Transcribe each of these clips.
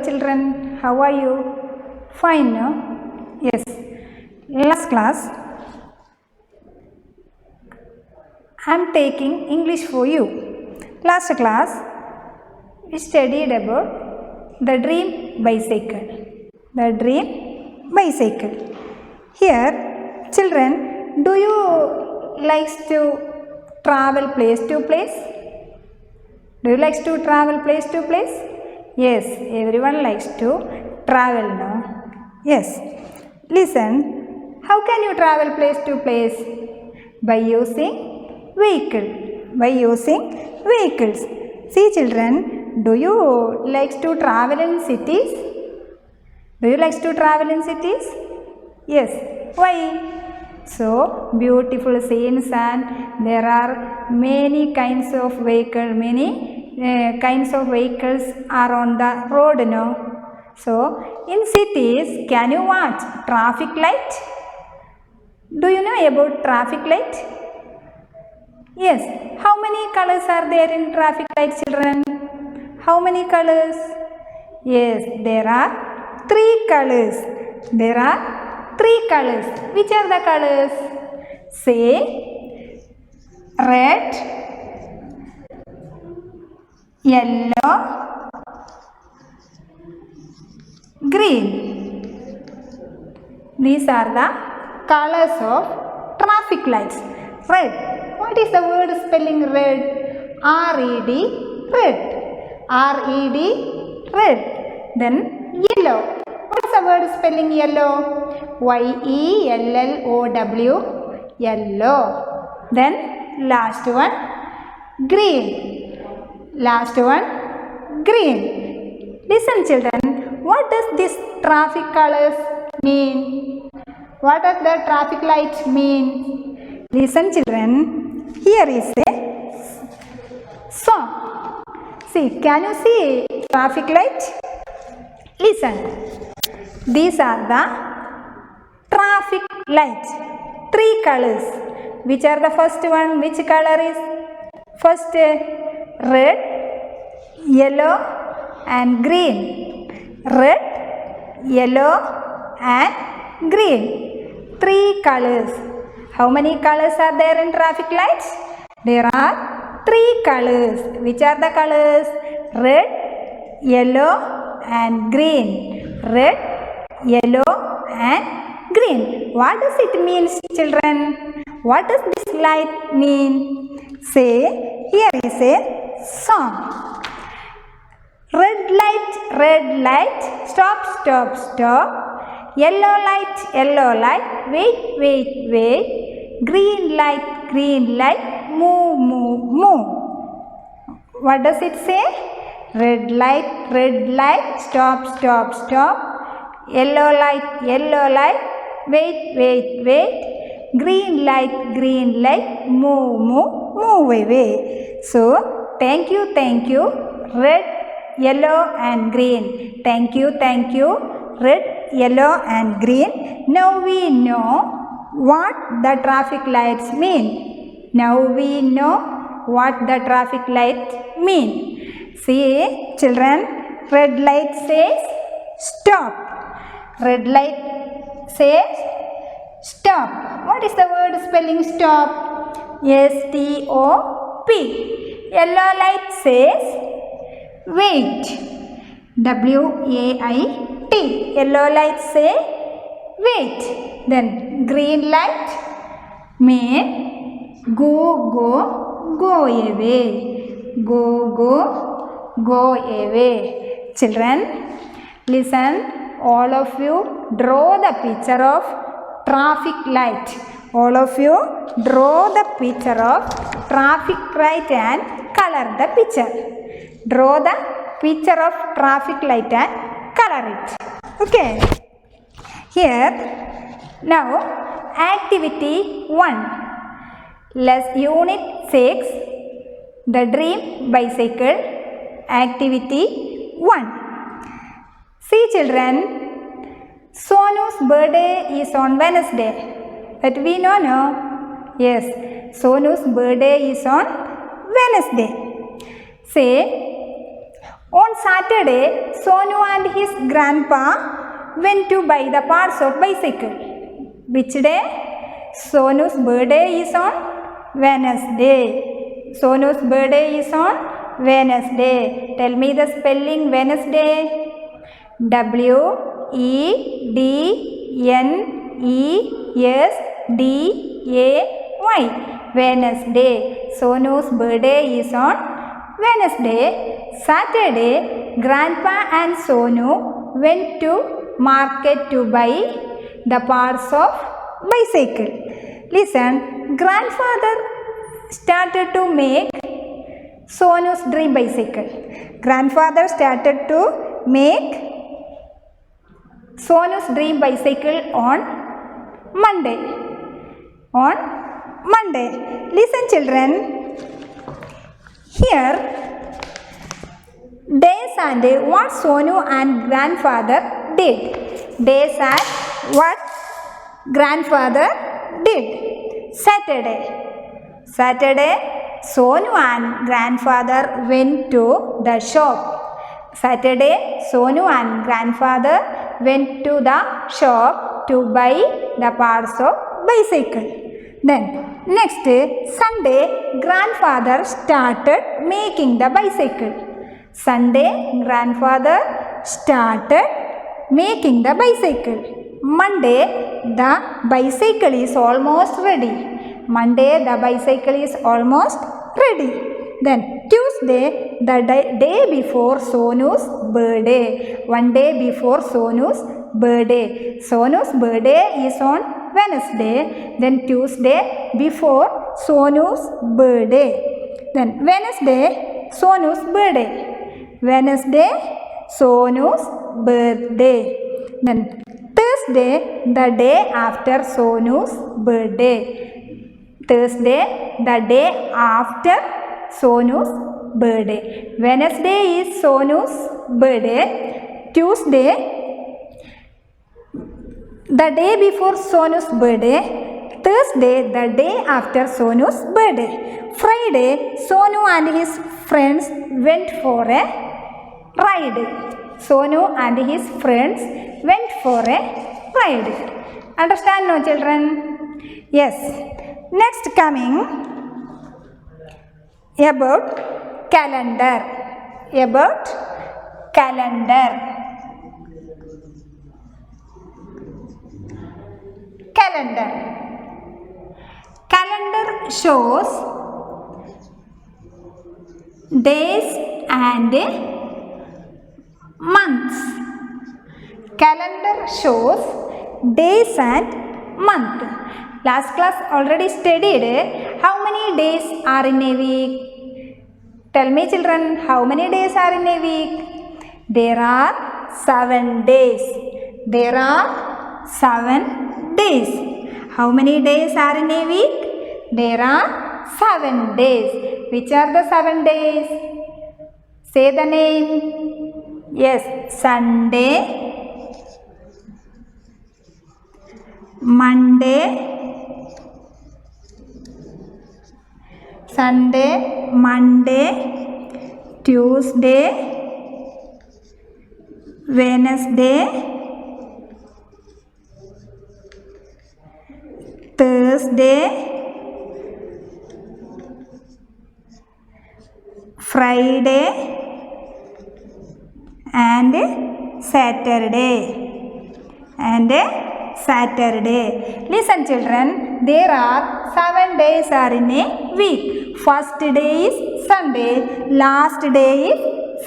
children, how are you? Fine, no? Yes. Last class, I am taking English for you. Last class, we studied about the dream bicycle. The dream bicycle. Here, children, do you like to travel place to place? Do you like to travel place to place? Yes, everyone likes to travel, no? Yes. Listen, how can you travel place to place? By using vehicle. By using vehicles. See children, do you like to travel in cities? Do you like to travel in cities? Yes. Why? So beautiful scenes and there are many kinds of vehicles, kinds of vehicles are on the road, no? So in cities, can you watch traffic light? Do you know about traffic light? Yes. How many colors are there in traffic light, children? How many colors? Yes, there are 3 colors. There are 3 colors. Which are the colors? Say red, yellow, green. These are the colors of traffic lights. Red. What is the word spelling red? R-E-D, red. R-E-D, red. Then yellow. What is the word spelling yellow? Y-E-L-L-O-W, yellow. Then last one, green. Last one, green. Listen children, what does this traffic colors mean? What does the traffic light mean? Listen children, here is a song. See, can you see traffic light? Listen, these are the traffic lights. 3 colors. Which are the first one? Which color is first? Red, yellow and green. Red, yellow and green. 3 colors. How many colors are there in traffic lights? There are 3 colors. Which are the colors? Red, yellow and green. Red, yellow and green. What does it mean, children? What does this light mean? Say, here is a song. Red light, stop, stop, stop. Yellow light, wait. Green light, move. What does it say? Red light, stop, stop, stop. Yellow light, wait. Green light, move away. So, thank you. Red, yellow and green. Thank you. Red, yellow and green. Now we know what the traffic lights mean. See children, red light says stop. Red light says stop. What is the word spelling stop? S-T-O-P. Yellow light says wait. W-A-I-T. Yellow light say wait. Then green light mean go away. Go away. Children, listen. All of you draw the picture of traffic light. All of you draw the picture of traffic light and color the picture. Draw the picture of traffic light and color it. Okay. Here, now activity 1. Unit 6, the dream bicycle. Activity 1. See children, Sonu's birthday is on Wednesday. That we know, no? Yes, Sonu's birthday is on Wednesday. Say, On Saturday, Sonu and his grandpa went to buy the parts of bicycle. Which day? Sonu's birthday is on Wednesday. Sonu's birthday is on Wednesday. Tell me the spelling Wednesday. W-E-D-N-E-S-D-A-Y. Wednesday. Sonu's birthday is on Wednesday. Saturday, Grandpa and Sonu went to market to buy the parts of bicycle. Listen, grandfather started to make Sonu's dream bicycle. Grandfather started to make Sonu's dream bicycle on Monday. On Monday. Listen, children. Here, days and what Sonu and grandfather did. Days and what grandfather did. Saturday. Saturday, Sonu and grandfather went to the shop. Saturday, Sonu and grandfather went to the shop to buy the parts of bicycle. Then next Sunday, grandfather started making the bicycle. Sunday, grandfather started making the bicycle. Monday, the bicycle is almost ready. Monday, the bicycle is almost ready. Then Tuesday, the day before Sonu's birthday. One day before Sonu's birthday. Sonu's birthday is on Wednesday. Then Tuesday before Sonu's birthday. Then Wednesday, Sonu's birthday. Wednesday, Sonu's birthday. Then Thursday, the day after Sonu's birthday. Thursday, the day after Sonu's birthday. Wednesday is Sonu's birthday. Tuesday, the day before Sonu's birthday. Thursday, the day after Sonu's birthday. Friday, Sonu and his friends went for a ride. Sonu and his friends went for a ride. Understand, no, children? Yes. Next coming about calendar. About calendar. Calendar. Calendar shows days and months. Calendar shows days and month. Last class already studied how many days are in a week. Tell me, children, how many days are in a week? There are 7 days. There are 7 days. How many days are in a week? There are 7 days. Which are the 7 days? Say the name. Yes, Sunday, Monday, Sunday, Monday, Tuesday, Wednesday, Thursday, Friday and Saturday. And Saturday. Listen, children, there are 7 days are in a week. First day is Sunday, last day is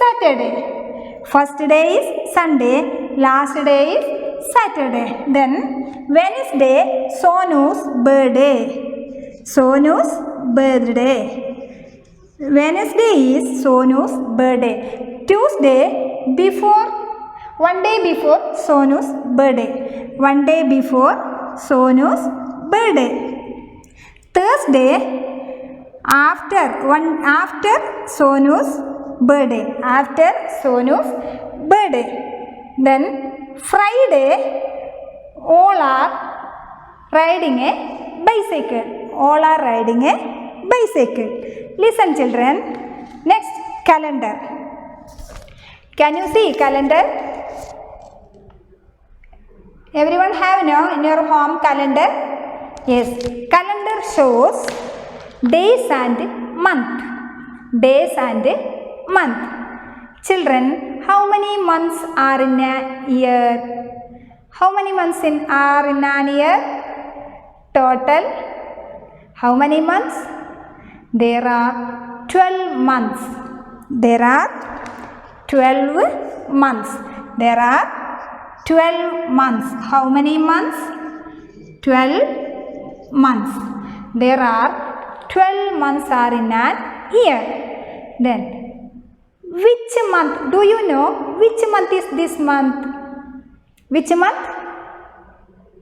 Saturday. First day is Sunday, last day is Saturday. Then Wednesday, Sonu's birthday. Sonu's birthday. Wednesday is Sonu's birthday. Tuesday, one day before Sonu's birthday. One day before Sonu's birthday. Thursday, after Sonu's birthday. After Sonu's birthday. Then Friday, all are riding a bicycle. All are riding a bicycle. Listen, children. Next, calendar. Can you see calendar? Everyone have now in your home calendar? Yes. Calendar shows days and month. Days and month. Children, how many months are in a year? How many months are in an year? Total. How many months? There are 12 months. There are 12 months. There are 12 months. How many months? 12 months. There are 12 months are in an year. Then, which month? Do you know which month is this month? Which month?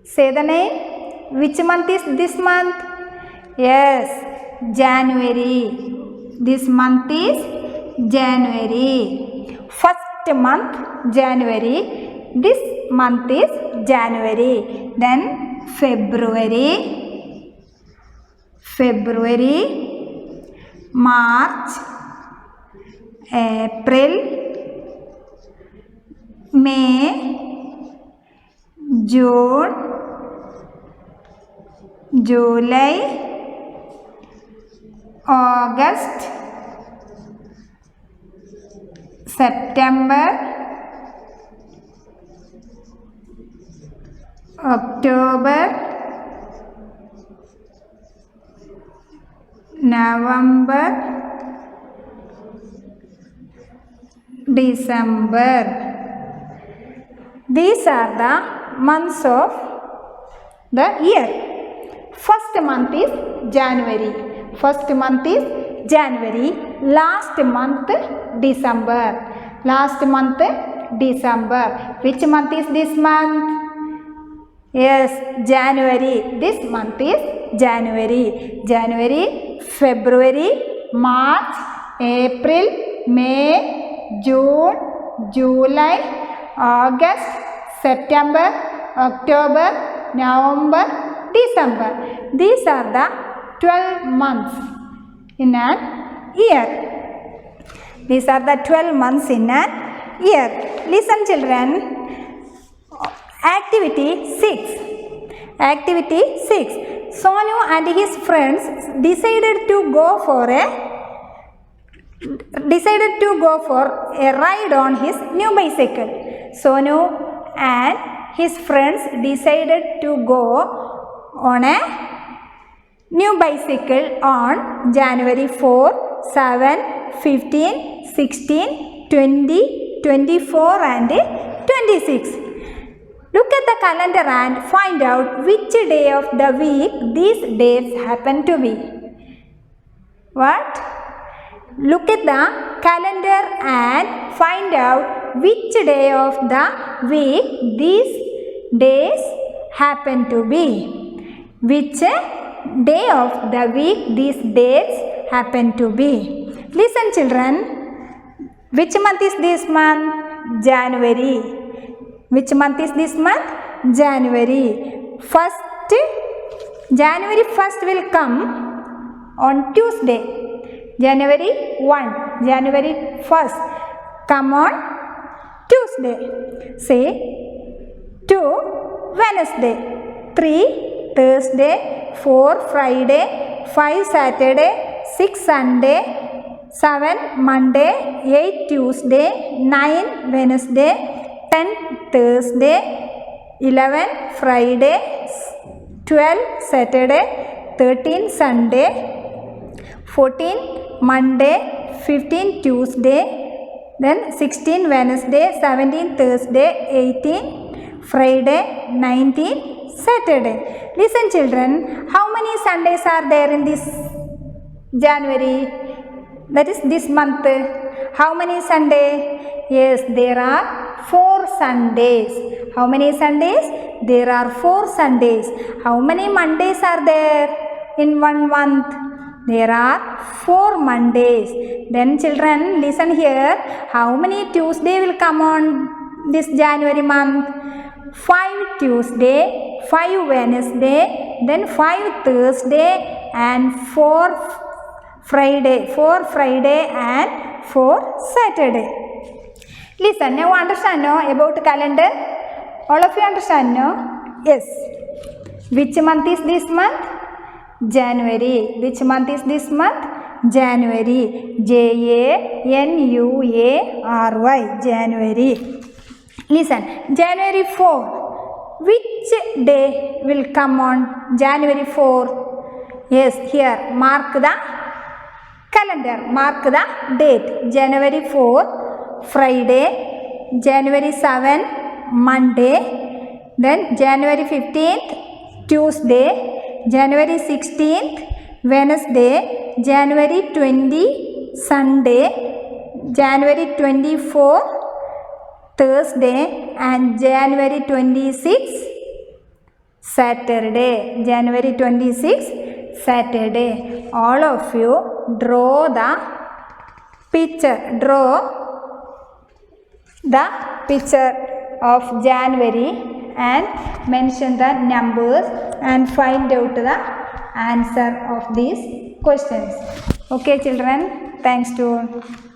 Say the name. Which month is this month? Yes, January. This month is January. First month, January. This month is January. Then February, March, April, May, June, July, August, September, October, November, December. These are the months of the year. First month is January. First month is January. Last month December. Last month December. Which month is this month? Yes, January. This month is January. January, February, March, April, May, June, July, August, September, October, November, December. These are the 12 months in an year. These are the 12 months in an year. Listen, children. Activity 6. Activity 6. Sonu and his friends decided to go for a ride on his new bicycle. Sonu and his friends decided to go on a new bicycle on January 4, 7, 15, 16, 20, 24 and 26. Look at the calendar and find out which day of the week these dates happen to be. What? Look at the calendar and find out which day of the week these days happen to be. Which day of the week these dates happen to be. Listen, children. Which month is this month? January. Which month is this month? January. January 1st will come on Tuesday. January 1. January 1st come on Tuesday. Say 2 Wednesday, 3 Thursday, 4 Friday, 5 Saturday, 6 Sunday, 7 Monday, 8 Tuesday, 9 Wednesday, 10 Thursday, 11 Friday, 12 Saturday, 13 Sunday, 14 Monday, 15 Tuesday, then 16 Wednesday, 17 Thursday, 18 Friday, 19 Saturday. Listen, children, how many Sundays are there in this January? That is this month. How many Sundays? Yes, there are 4 Sundays. How many Sundays? There are 4 Sundays. How many Mondays are there in one month? There are 4 Mondays. Then children, listen here. How many Tuesday will come on this January month? 5 Tuesday, 5 Wednesday, then 5 Thursday and 4 Friday and 4 Saturday. Listen, now understand no about calendar? All of you understand no? Yes. Which month is this month? January. Which month is this month? January. January. January. Listen, January 4. Which day will come on January 4? Yes, here mark the calendar. Mark the date. January 4, Friday. January 7, Monday. Then January 15th, Tuesday. January 16th, Wednesday. January 20, Sunday. January 24, Thursday, and January 26, Saturday. January 26, Saturday. All of you draw the picture. Draw the picture of January and mention the numbers and find out the answer of these questions. Okay, children. Thanks to all.